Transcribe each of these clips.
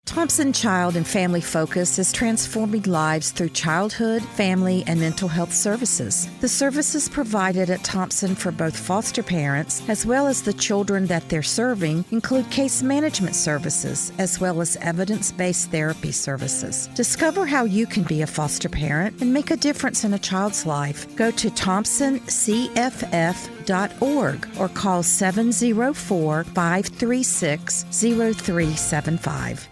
Thompson Child and Family Focus is transforming lives through childhood, family, and mental health services. The services provided at Thompson for both foster parents as well as the children that they're serving include case management services as well as evidence-based therapy services. Discover how you can be a foster parent and make a difference in a child's life. Go to thompsoncff.org or call 704-536-0375.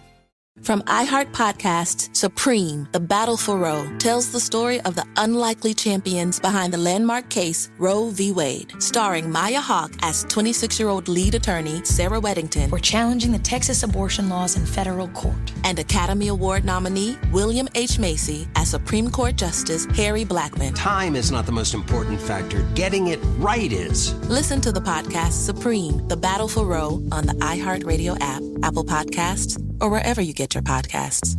From iHeart Podcasts, Supreme, The Battle for Roe, tells the story of the unlikely champions behind the landmark case Roe v. Wade. Starring Maya Hawke as 26-year-old lead attorney Sarah Weddington. We're challenging the Texas abortion laws in federal court. And Academy Award nominee William H. Macy as Supreme Court Justice Harry Blackmun. Time is not the most important factor. Getting it right is. Listen to the podcast Supreme, The Battle for Roe on the iHeartRadio app, Apple Podcasts, or wherever you get your podcasts.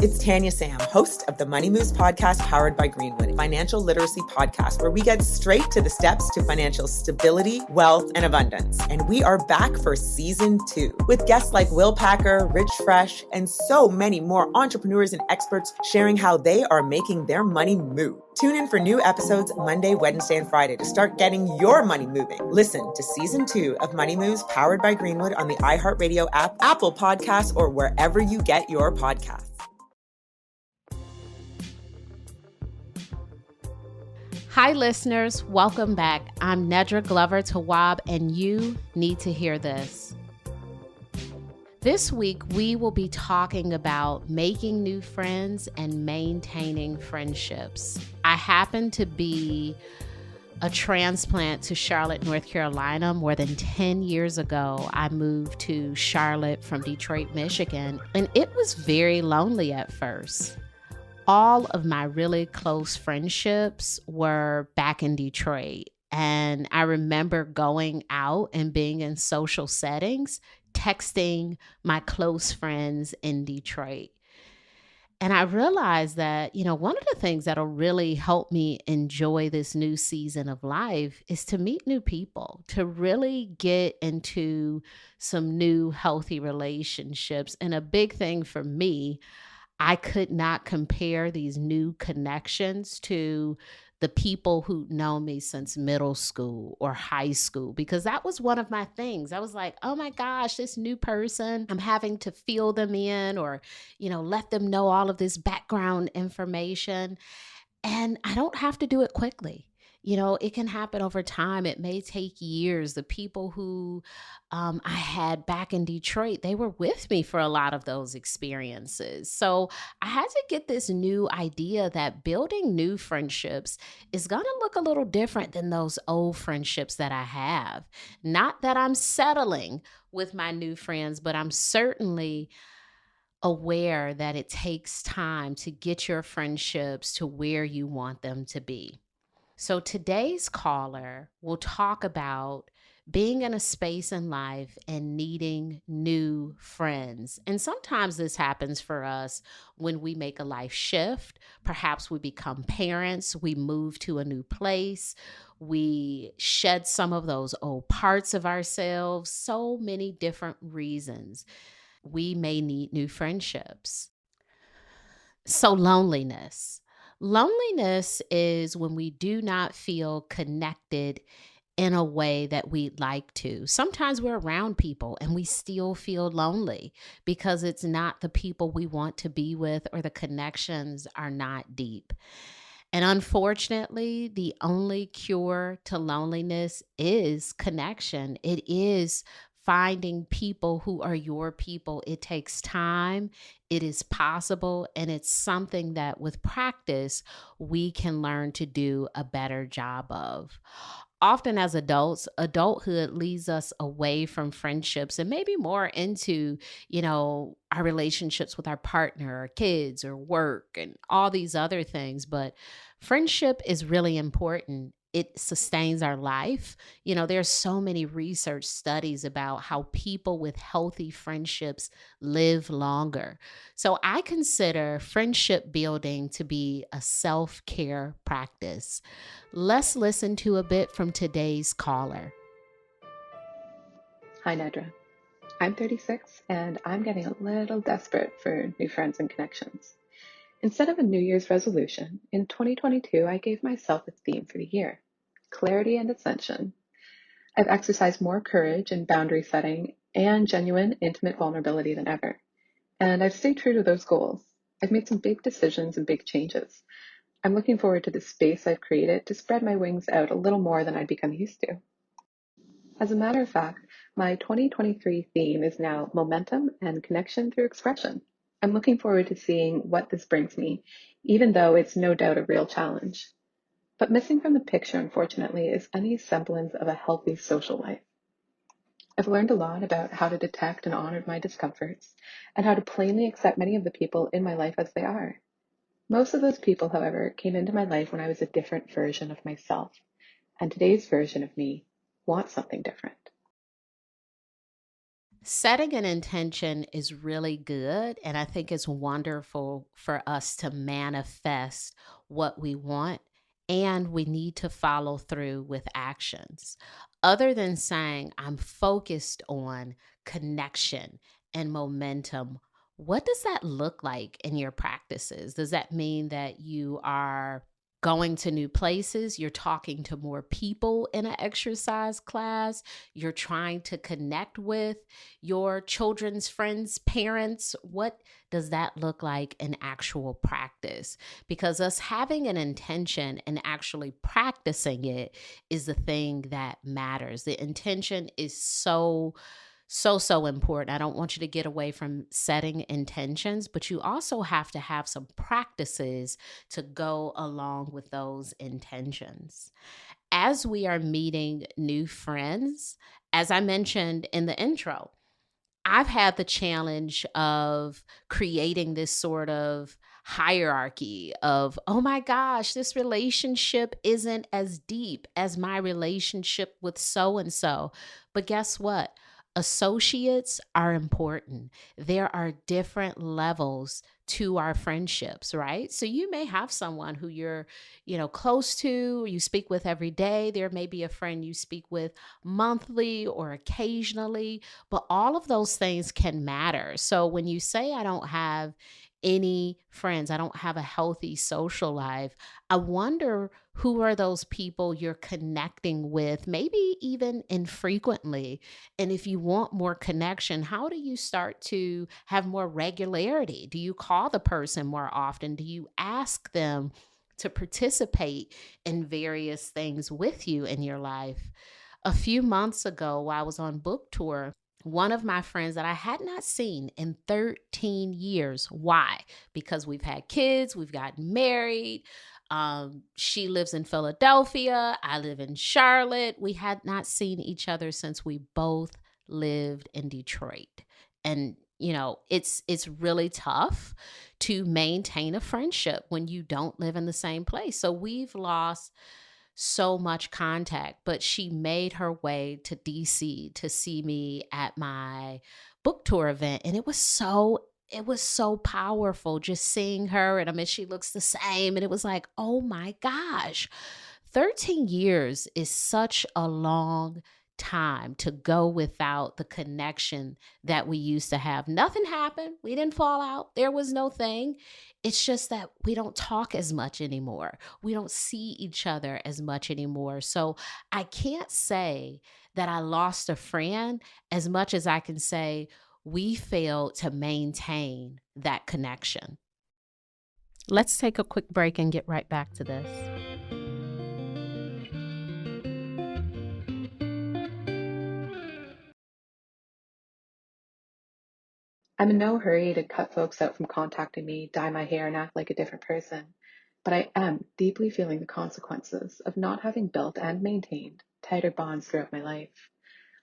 It's Tanya Sam, host of the Money Moves podcast powered by Greenwood, financial literacy podcast where we get straight to the steps to financial stability, wealth, and abundance. And we are back for season 2 with guests like Will Packer, Rich Fresh, and so many more entrepreneurs and experts sharing how they are making their money move. Tune in for new episodes Monday, Wednesday, and Friday to start getting your money moving. Listen to season 2 of Money Moves powered by Greenwood on the iHeartRadio app, Apple Podcasts, or wherever you get your podcasts. Hi, listeners. Welcome back. I'm Nedra Glover Tawwab, and you need to hear this. This week, we will be talking about making new friends and maintaining friendships. I happen to be a transplant to Charlotte, North Carolina. More than 10 years ago, I moved to Charlotte from Detroit, Michigan, and it was very lonely at first. All of my really close friendships were back in Detroit. And I remember going out and being in social settings, texting my close friends in Detroit. And I realized that, one of the things that'll really help me enjoy this new season of life is to meet new people, to really get into some new healthy relationships. And a big thing for me, I could not compare these new connections to the people who know me since middle school or high school, because that was one of my things. I was like, oh my gosh, this new person, I'm having to fill them in or, let them know all of this background information. And I don't have to do it quickly. It can happen over time. It may take years. The people who I had back in Detroit, they were with me for a lot of those experiences. So I had to get this new idea that building new friendships is going to look a little different than those old friendships that I have. Not that I'm settling with my new friends, but I'm certainly aware that it takes time to get your friendships to where you want them to be. So today's caller will talk about being in a space in life and needing new friends. And sometimes this happens for us when we make a life shift. Perhaps we become parents, we move to a new place, we shed some of those old parts of ourselves, so many different reasons. We may need new friendships. So loneliness. Loneliness is when we do not feel connected in a way that we'd like to. Sometimes we're around people and we still feel lonely because it's not the people we want to be with or the connections are not deep. And unfortunately, the only cure to loneliness is connection. It is finding people who are your people. It takes time, it is possible, and it's something that with practice, we can learn to do a better job of. Often as adults, adulthood leads us away from friendships and maybe more into, our relationships with our partner or kids or work and all these other things. But friendship is really important. It sustains our life. There's so many research studies about how people with healthy friendships live longer. So I consider friendship building to be a self-care practice. Let's listen to a bit from today's caller. Hi, Nedra. I'm 36 and I'm getting a little desperate for new friends and connections. Instead of a New Year's resolution, in 2022, I gave myself a theme for the year: clarity and ascension. I've exercised more courage and boundary setting and genuine, intimate vulnerability than ever. And I've stayed true to those goals. I've made some big decisions and big changes. I'm looking forward to the space I've created to spread my wings out a little more than I'd become used to. As a matter of fact, my 2023 theme is now momentum and connection through expression. I'm looking forward to seeing what this brings me, even though it's no doubt a real challenge. But missing from the picture, unfortunately, is any semblance of a healthy social life. I've learned a lot about how to detect and honor my discomforts, and how to plainly accept many of the people in my life as they are. Most of those people, however, came into my life when I was a different version of myself, and today's version of me wants something different. Setting an intention is really good, and I think it's wonderful for us to manifest what we want, and we need to follow through with actions. Other than saying, I'm focused on connection and momentum, what does that look like in your practices? Does that mean that you are going to new places? You're talking to more people in an exercise class? You're trying to connect with your children's friends, parents? What does that look like in actual practice? Because us having an intention and actually practicing it is the thing that matters. The intention is so important. I don't want you to get away from setting intentions, but you also have to have some practices to go along with those intentions. As we are meeting new friends, as I mentioned in the intro, I've had the challenge of creating this sort of hierarchy of, oh my gosh, this relationship isn't as deep as my relationship with so and so. But guess what? Associates are important. There are different levels to our friendships, right? So you may have someone who you're, close to, or you speak with every day. There may be a friend you speak with monthly or occasionally, but all of those things can matter. So when you say, I don't have any friends, I don't have a healthy social life, I wonder who are those people you're connecting with, maybe even infrequently. And if you want more connection, how do you start to have more regularity? Do you call the person more often? Do you ask them to participate in various things with you in your life? A few months ago, while I was on book tour, one of my friends that I had not seen in 13 years. Why? Because we've had kids, we've gotten married. She lives in Philadelphia. I live in Charlotte. We had not seen each other since we both lived in Detroit. And it's really tough to maintain a friendship when you don't live in the same place. So we've lost so much contact, but she made her way to DC to see me at my book tour event. And it was so powerful just seeing her. And I mean, she looks the same. And it was like, oh my gosh, 13 years is such a long time to go without the connection that we used to have. Nothing happened. We didn't fall out. There was no thing. It's just that we don't talk as much anymore. We don't see each other as much anymore. So I can't say that I lost a friend as much as I can say we failed to maintain that connection. Let's take a quick break and get right back to this. I'm in no hurry to cut folks out from contacting me, dye my hair, and act like a different person, but I am deeply feeling the consequences of not having built and maintained tighter bonds throughout my life.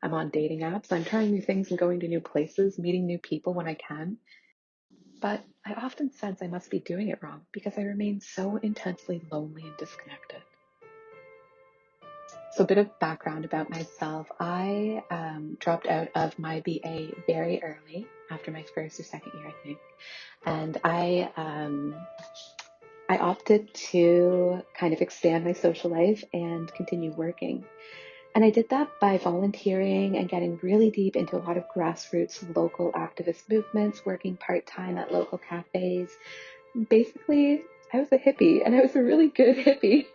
I'm on dating apps, I'm trying new things and going to new places, meeting new people when I can, but I often sense I must be doing it wrong because I remain so intensely lonely and disconnected. So a bit of background about myself. I dropped out of my BA very early, after my first or second year, I think. And I opted to kind of expand my social life and continue working. And I did that by volunteering and getting really deep into a lot of grassroots local activist movements, working part-time at local cafes. Basically, I was a hippie, and I was a really good hippie.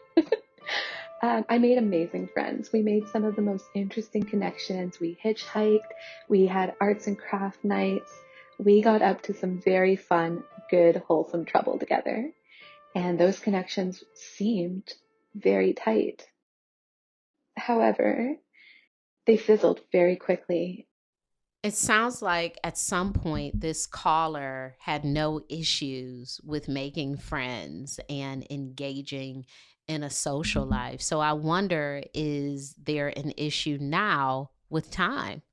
I made amazing friends. We made some of the most interesting connections. We hitchhiked. We had arts and craft nights. We got up to some very fun, good, wholesome trouble together. And those connections seemed very tight. However, they fizzled very quickly. It sounds like at some point this caller had no issues with making friends and engaging in a social life. So I wonder, is there an issue now with time?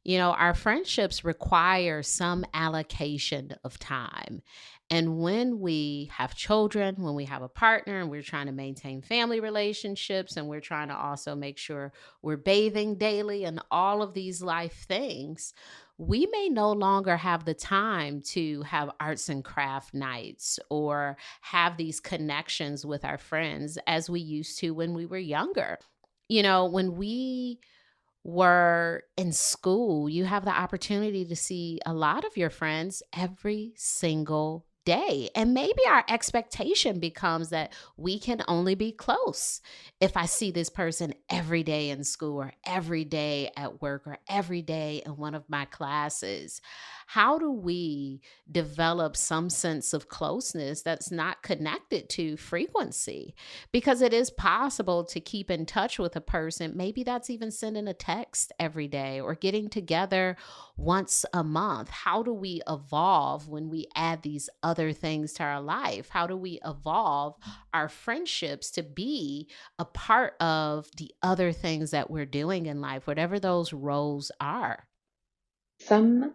You know, our friendships require some allocation of time. And when we have children, when we have a partner and we're trying to maintain family relationships and we're trying to also make sure we're bathing daily and all of these life things, we may no longer have the time to have arts and craft nights or have these connections with our friends as we used to when we were younger. You know, when we were in school, you have the opportunity to see a lot of your friends every single day. And maybe our expectation becomes that we can only be close if I see this person every day in school or every day at work or every day in one of my classes. How do we develop some sense of closeness that's not connected to frequency? Because it is possible to keep in touch with a person. Maybe that's even sending a text every day or getting together once a month. How do we evolve when we add these other things to our life? How do we evolve our friendships to be a part of the other things that we're doing in life, whatever those roles are? Some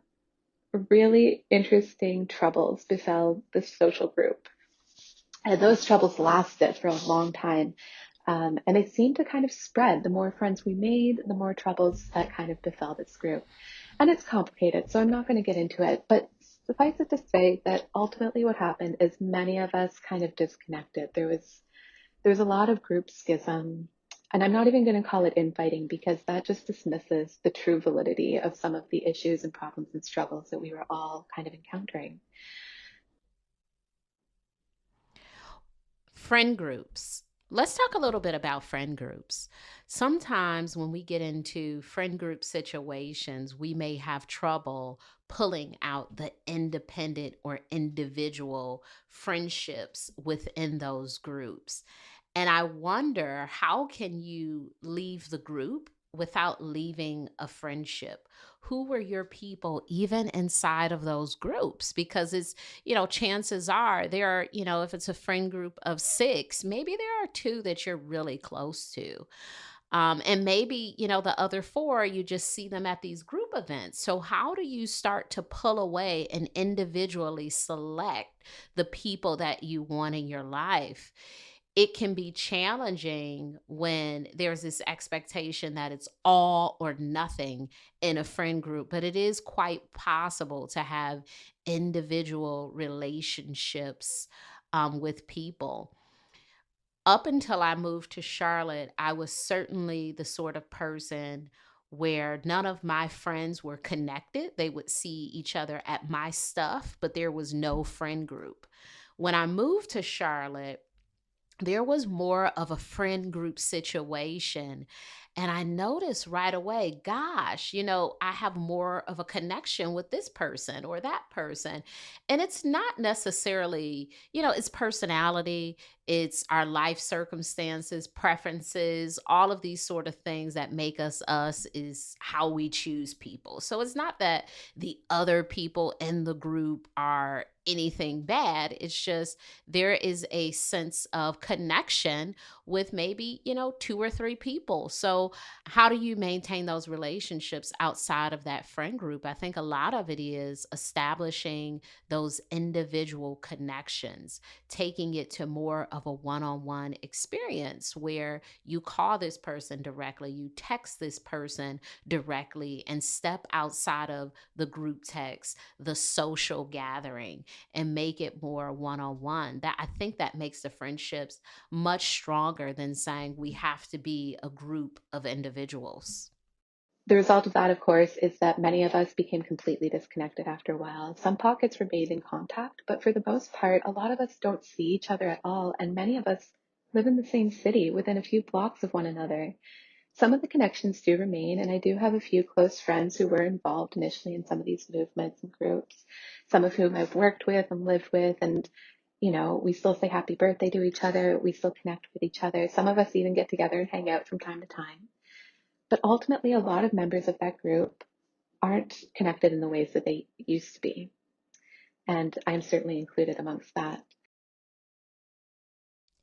really interesting troubles befell this social group. And those troubles lasted for a long time. And they seemed to kind of spread. The more friends we made, the more troubles that kind of befell this group. And it's complicated, so I'm not going to get into it. But suffice it to say that ultimately what happened is many of us kind of disconnected. There was a lot of group schism. And I'm not even going to call it infighting because that just dismisses the true validity of some of the issues and problems and struggles that we were all kind of encountering. Friend groups. Let's talk a little bit about friend groups. Sometimes when we get into friend group situations, we may have trouble pulling out the independent or individual friendships within those groups. And I wonder, how can you leave the group without leaving a friendship? Who were your people even inside of those groups? Because chances are there are, if it's a friend group of six, maybe there are two that you're really close to. And maybe, the other four, you just see them at these group events. So, how do you start to pull away and individually select the people that you want in your life? It can be challenging when there's this expectation that it's all or nothing in a friend group, but it is quite possible to have individual relationships with people. Up until I moved to Charlotte, I was certainly the sort of person where none of my friends were connected. They would see each other at my stuff, but there was no friend group. When I moved to Charlotte, there was more of a friend group situation. And I noticed right away, gosh, I have more of a connection with this person or that person. And it's not necessarily, it's personality, it's our life circumstances, preferences, all of these sort of things that make us us is how we choose people. So it's not that the other people in the group are anything bad. It's just there is a sense of connection with maybe, two or three people. So, how do you maintain those relationships outside of that friend group? I think a lot of it is establishing those individual connections, taking it to more of a one on one experience where you call this person directly, you text this person directly, and step outside of the group text, the social gathering, and make it more one-on-one. That, I think, that makes the friendships much stronger than saying we have to be a group of individuals. The result of that, of course, is that many of us became completely disconnected after a while. Some pockets remained in contact, but for the most part, a lot of us don't see each other at all, and many of us live in the same city within a few blocks of one another. Some of the connections do remain, and I do have a few close friends who were involved initially in some of these movements and groups, some of whom I've worked with and lived with, and we still say happy birthday to each other. We still connect with each other. Some of us even get together and hang out from time to time. But ultimately, a lot of members of that group aren't connected in the ways that they used to be. And I'm certainly included amongst that.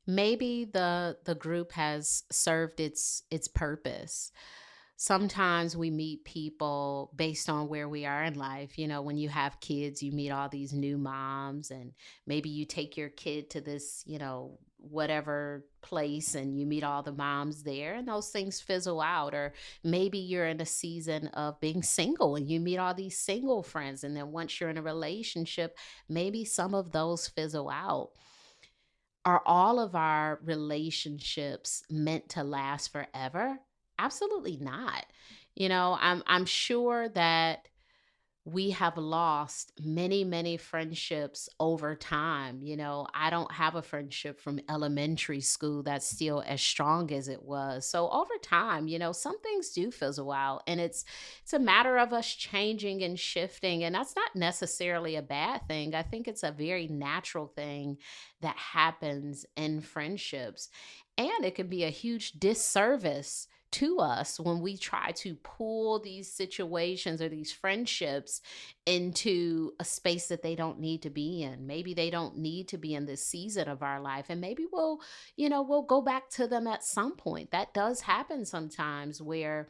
Maybe the group has served its purpose. Sometimes we meet people based on where we are in life. When you have kids, you meet all these new moms, and maybe you take your kid to this, whatever place, and you meet all the moms there, and those things fizzle out. Or maybe you're in a season of being single and you meet all these single friends, and then once you're in a relationship, maybe some of those fizzle out. Are all of our relationships meant to last forever? Absolutely not. I'm sure that we have lost many, many friendships over time. I don't have a friendship from elementary school that's still as strong as it was. So over time, some things do fizzle out, and it's a matter of us changing and shifting, and that's not necessarily a bad thing. I think it's a very natural thing that happens in friendships. And it can be a huge disservice to us when we try to pull these situations or these friendships into a space that they don't need to be in. Maybe they don't need to be in this season of our life. And maybe we'll go back to them at some point. That does happen sometimes, where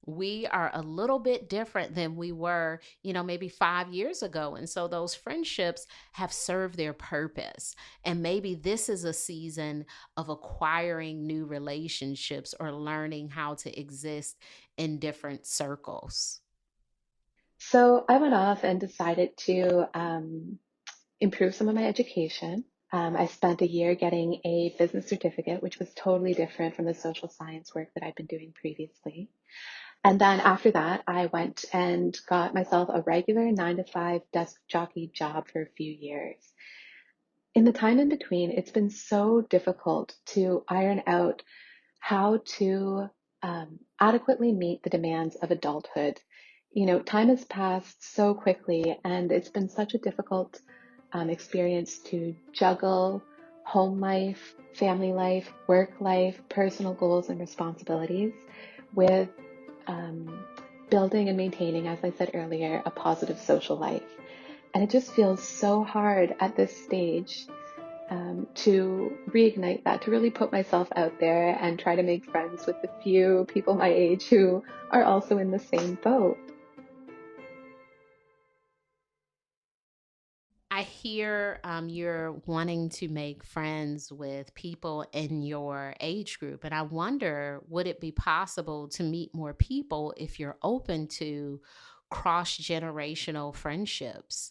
we are a little bit different than we were, maybe 5 years ago. And so those friendships have served their purpose. And maybe this is a season of acquiring new relationships or learning how to exist in different circles. So I went off and decided to improve some of my education. I spent a year getting a business certificate, which was totally different from the social science work that I'd been doing previously. And then after that, I went and got myself a regular 9 to 5 desk jockey job for a few years. In the time in between, it's been so difficult to iron out how to adequately meet the demands of adulthood. Time has passed so quickly, and it's been such a difficult experience to juggle home life, family life, work life, personal goals and responsibilities with building and maintaining, as I said earlier, a positive social life. And it just feels so hard at this stage to reignite that, to really put myself out there and try to make friends with the few people my age who are also in the same boat. I hear you're wanting to make friends with people in your age group. And I wonder, would it be possible to meet more people if you're open to cross generational friendships?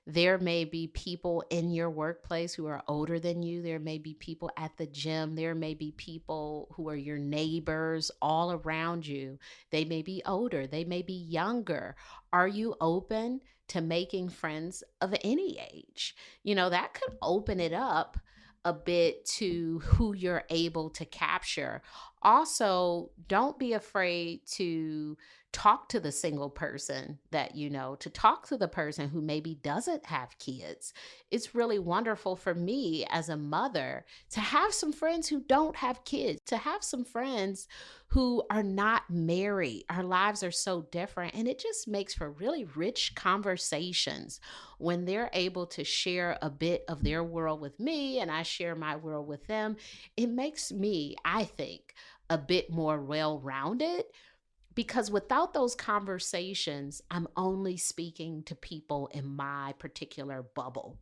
There may be people in your workplace who are older than you. There may be people at the gym. There may be people who are your neighbors all around you. They may be older. They may be younger. Are you open to making friends of any age? That could open it up a bit to who you're able to capture. Also, don't be afraid to talk to the single person that to talk to the person who maybe doesn't have kids. It's really wonderful for me as a mother to have some friends who don't have kids, to have some friends who are not married. Our lives are so different, and it just makes for really rich conversations when they're able to share a bit of their world with me and I share my world with them. It makes me, I think, a bit more well-rounded, because without those conversations, I'm only speaking to people in my particular bubble.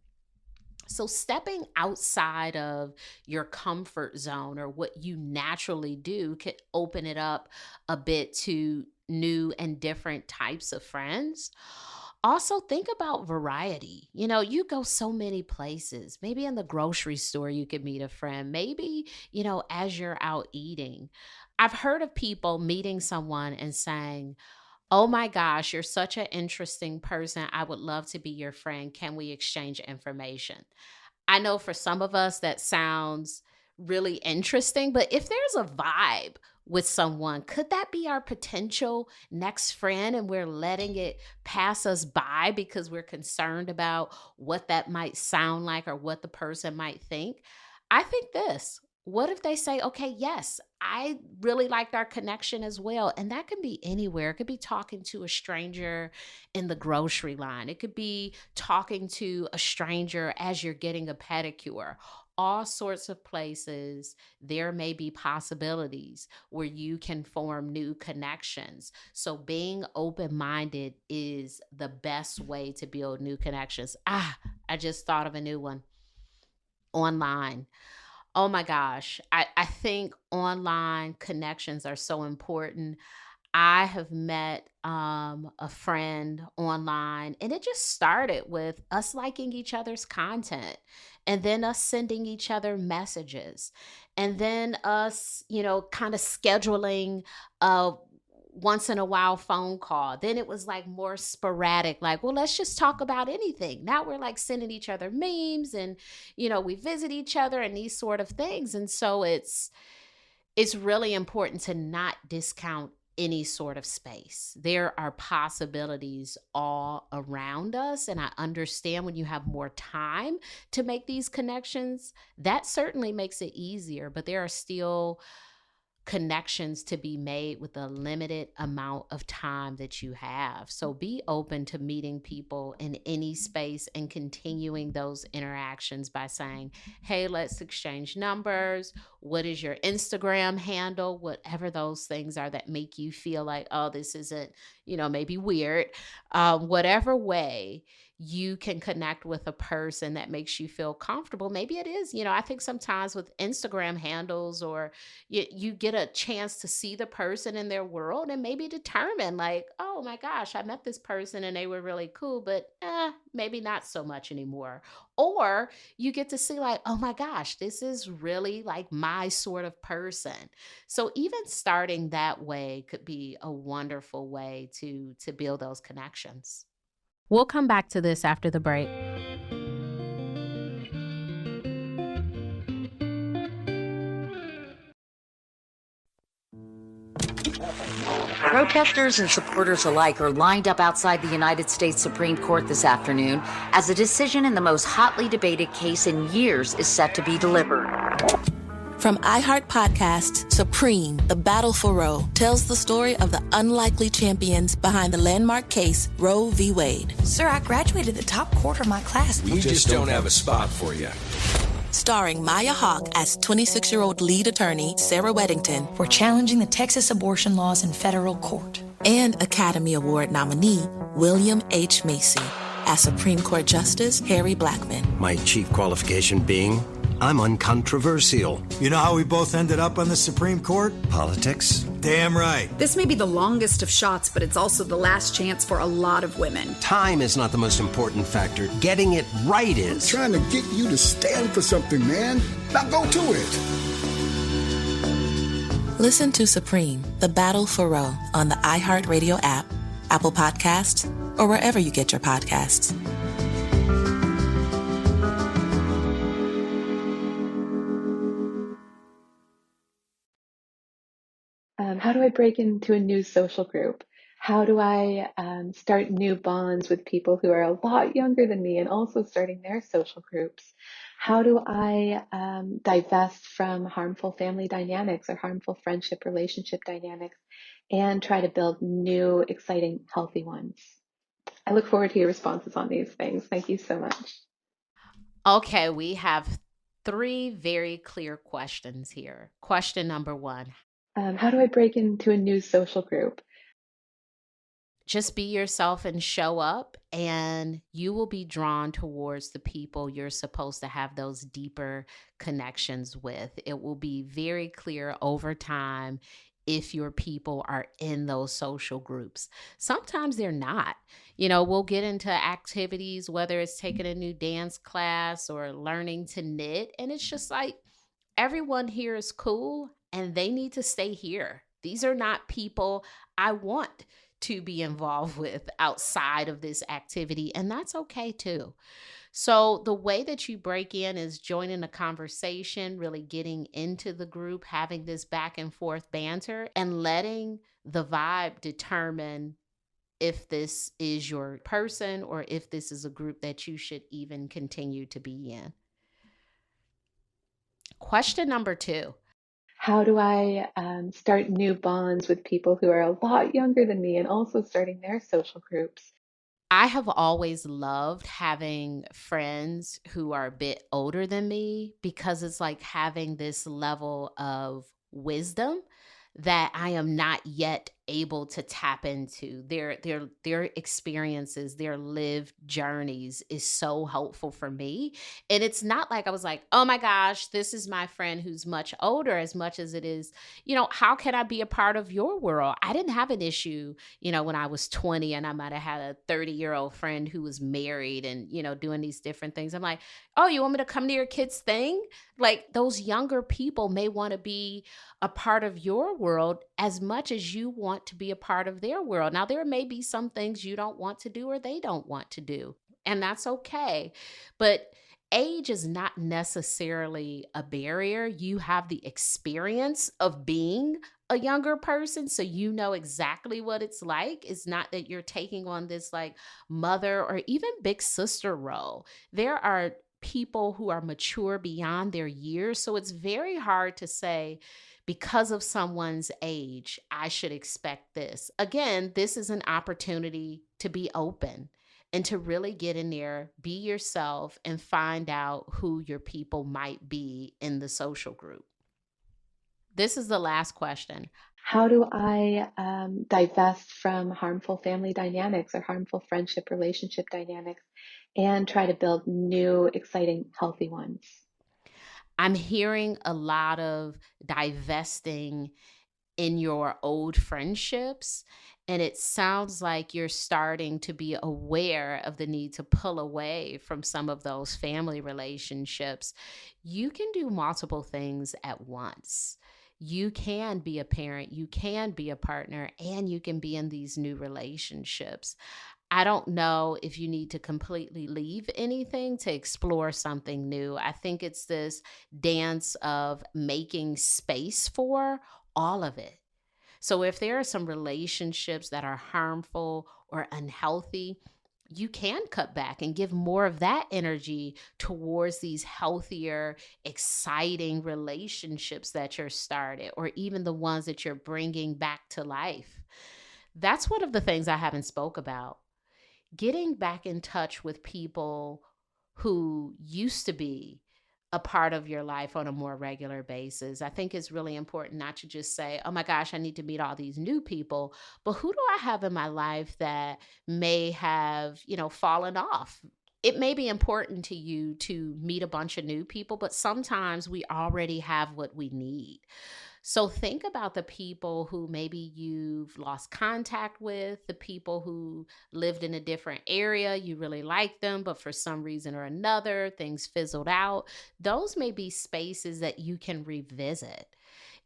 So, stepping outside of your comfort zone or what you naturally do can open it up a bit to new and different types of friends. Also, think about variety. You go so many places. Maybe in the grocery store, you could meet a friend. Maybe, as you're out eating. I've heard of people meeting someone and saying, "Oh my gosh, you're such an interesting person. I would love to be your friend. Can we exchange information?" I know for some of us that sounds really interesting, but if there's a vibe with someone, could that be our potential next friend and we're letting it pass us by because we're concerned about what that might sound like or what the person might think? I think this. What if they say, "Okay, yes, I really liked our connection as well." And that can be anywhere. It could be talking to a stranger in the grocery line. It could be talking to a stranger as you're getting a pedicure. All sorts of places, there may be possibilities where you can form new connections. So, being open minded is the best way to build new connections. I just thought of a new one online. Oh my gosh. I think online connections are so important. I have met a friend online, and it just started with us liking each other's content and then us sending each other messages and then us, kind of scheduling a once in a while phone call. Then it was like more sporadic, like, well, let's just talk about anything. Now we're like sending each other memes and, we visit each other and these sort of things. And so it's really important to not discount any sort of space. There are possibilities all around us. And I understand when you have more time to make these connections, that certainly makes it easier. But there are still connections to be made with a limited amount of time that you have. So be open to meeting people in any space and continuing those interactions by saying, "Hey, let's exchange numbers. What is your Instagram handle?" Whatever those things are that make you feel like, oh, this isn't, maybe weird. Whatever way you can connect with a person that makes you feel comfortable. Maybe it is, I think sometimes with Instagram handles or you get a chance to see the person in their world and maybe determine like, oh my gosh, I met this person and they were really cool, but maybe not so much anymore. Or you get to see like, oh my gosh, this is really like my sort of person. So even starting that way could be a wonderful way to build those connections. We'll come back to this after the break. Protesters and supporters alike are lined up outside the United States Supreme Court this afternoon as a decision in the most hotly debated case in years is set to be delivered. From iHeart Podcasts, Supreme, The Battle for Roe, tells the story of the unlikely champions behind the landmark case Roe v. Wade. Sir, I graduated the top quarter of my class. We just don't have a spot for you. Starring Maya Hawke as 26-year-old lead attorney Sarah Weddington. For challenging the Texas abortion laws in federal court. And Academy Award nominee William H. Macy as Supreme Court Justice Harry Blackmun. My chief qualification being, I'm uncontroversial. You know how we both ended up on the Supreme Court? Politics? Damn right. This may be the longest of shots, but it's also the last chance for a lot of women. Time is not the most important factor. Getting it right is. I'm trying to get you to stand for something, man. Now go to it. Listen to Supreme, The Battle for Roe on the iHeartRadio app, Apple Podcasts, or wherever you get your podcasts. How do I break into a new social group? How do I start new bonds with people who are a lot younger than me and also starting their social groups? How do I divest from harmful family dynamics or harmful friendship relationship dynamics and try to build new, exciting, healthy ones? I look forward to your responses on these things. Thank you so much. Okay, we have 3 very clear questions here. Question number 1. How do I break into a new social group? Just be yourself and show up, and you will be drawn towards the people you're supposed to have those deeper connections with. It will be very clear over time if your people are in those social groups. Sometimes they're not. You know, we'll get into activities, whether it's taking a new dance class or learning to knit, and it's just like everyone here is cool and they need to stay here. These are not people I want to be involved with outside of this activity, and that's okay too. So, the way that you break in is joining a conversation, really getting into the group, having this back and forth banter, and letting the vibe determine if this is your person or if this is a group that you should even continue to be in. Question number 2. How do I start new bonds with people who are a lot younger than me and also starting their social groups? I have always loved having friends who are a bit older than me because it's like having this level of wisdom that I am not yet able to tap into. Their experiences, their lived journeys is so helpful for me. And it's not like I was like, "Oh my gosh, this is my friend who's much older," as much as it is, how can I be a part of your world? I didn't have an issue, when I was 20 and I might have had a 30-year-old friend who was married and, doing these different things. I'm like, "Oh, you want me to come to your kid's thing?" Like those younger people may want to be a part of your world as much as you want to be a part of their world. Now, there may be some things you don't want to do or they don't want to do, and that's okay. But age is not necessarily a barrier. You have the experience of being a younger person, so you know exactly what it's like. It's not that you're taking on this like mother or even big sister role. There are people who are mature beyond their years, so it's very hard to say, because of someone's age, I should expect this. Again, this is an opportunity to be open and to really get in there, be yourself, and find out who your people might be in the social group. This is the last question. How do I divest from harmful family dynamics or harmful friendship relationship dynamics and try to build new, exciting, healthy ones? I'm hearing a lot of divesting in your old friendships. And it sounds like you're starting to be aware of the need to pull away from some of those family relationships. You can do multiple things at once. You can be a parent, you can be a partner, and you can be in these new relationships. I don't know if you need to completely leave anything to explore something new. I think it's this dance of making space for all of it. So if there are some relationships that are harmful or unhealthy, you can cut back and give more of that energy towards these healthier, exciting relationships that you're started, or even the ones that you're bringing back to life. That's one of the things I haven't spoke about. Getting back in touch with people who used to be a part of your life on a more regular basis. I think it's really important not to just say, "Oh my gosh, I need to meet all these new people," but who do I have in my life that may have, fallen off? It may be important to you to meet a bunch of new people, but sometimes we already have what we need. So think about the people who maybe you've lost contact with, the people who lived in a different area. You really like them, but for some reason or another, things fizzled out. Those may be spaces that you can revisit.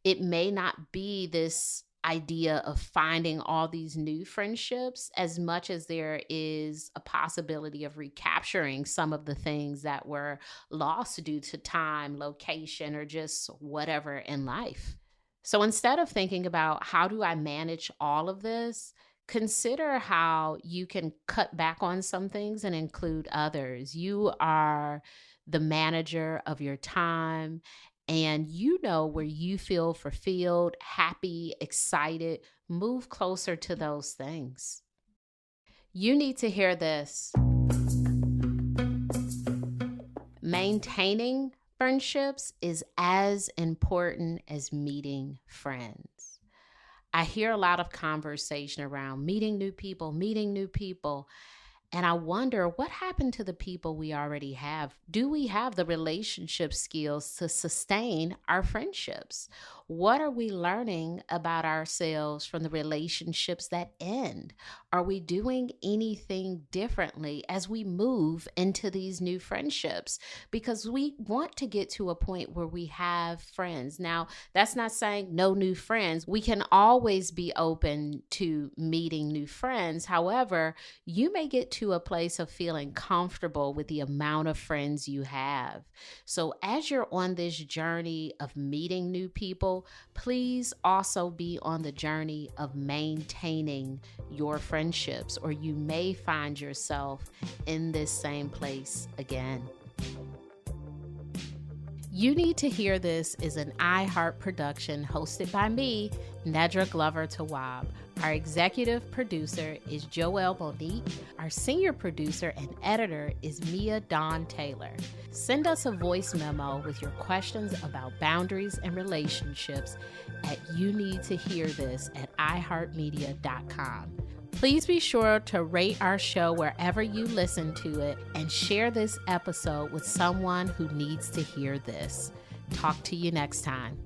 It may not be this idea of finding all these new friendships as much as there is a possibility of recapturing some of the things that were lost due to time, location, or just whatever in life. So instead of thinking about how do I manage all of this, consider how you can cut back on some things and include others. You are the manager of your time, and you know where you feel fulfilled, happy, excited. Move closer to those things. You need to hear this. Maintaining friendships is as important as meeting friends. I hear a lot of conversation around meeting new people, And I wonder what happened to the people we already have. Do we have the relationship skills to sustain our friendships? What are we learning about ourselves from the relationships that end? Are we doing anything differently as we move into these new friendships? Because we want to get to a point where we have friends. Now, that's not saying no new friends. We can always be open to meeting new friends. However, you may get to a place of feeling comfortable with the amount of friends you have. So as you're on this journey of meeting new people, please also be on the journey of maintaining your friendships, or you may find yourself in this same place again. You Need to Hear This is an iHeart production hosted by me, Nedra Glover Tawwab. Our executive producer is Joelle Monique. Our senior producer and editor is Mia Dawn Taylor. Send us a voice memo with your questions about boundaries and relationships at youneedtohearthis@iheartmedia.com. Please be sure to rate our show wherever you listen to it and share this episode with someone who needs to hear this. Talk to you next time.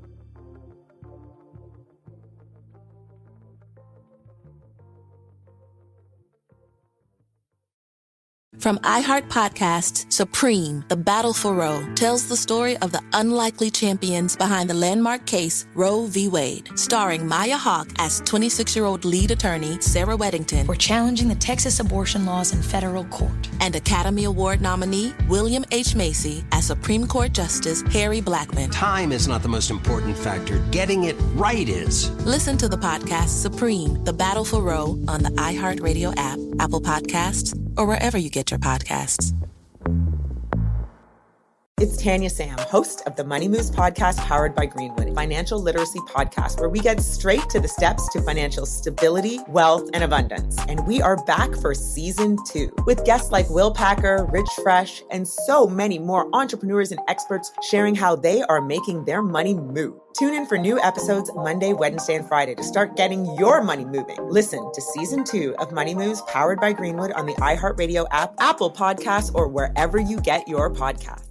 From iHeart Podcasts, Supreme, The Battle for Roe, tells the story of the unlikely champions behind the landmark case Roe v. Wade, starring Maya Hawke as 26-year-old lead attorney Sarah Weddington. We're challenging the Texas abortion laws in federal court. And Academy Award nominee William H. Macy as Supreme Court Justice Harry Blackmun. Time is not the most important factor. Getting it right is. Listen to the podcast Supreme, The Battle for Roe on the iHeartRadio app, Apple Podcasts, or wherever you get your podcasts. It's Tanya Sam, host of the Money Moves podcast powered by Greenwood, financial literacy podcast where we get straight to the steps to financial stability, wealth, and abundance. And we are back for season 2 with guests like Will Packer, Rich Fresh, and so many more entrepreneurs and experts sharing how they are making their money move. Tune in for new episodes Monday, Wednesday, and Friday to start getting your money moving. Listen to season 2 of Money Moves powered by Greenwood on the iHeartRadio app, Apple Podcasts, or wherever you get your podcasts.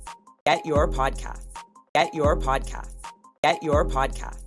Get your podcasts. Get your podcasts. Get your podcasts.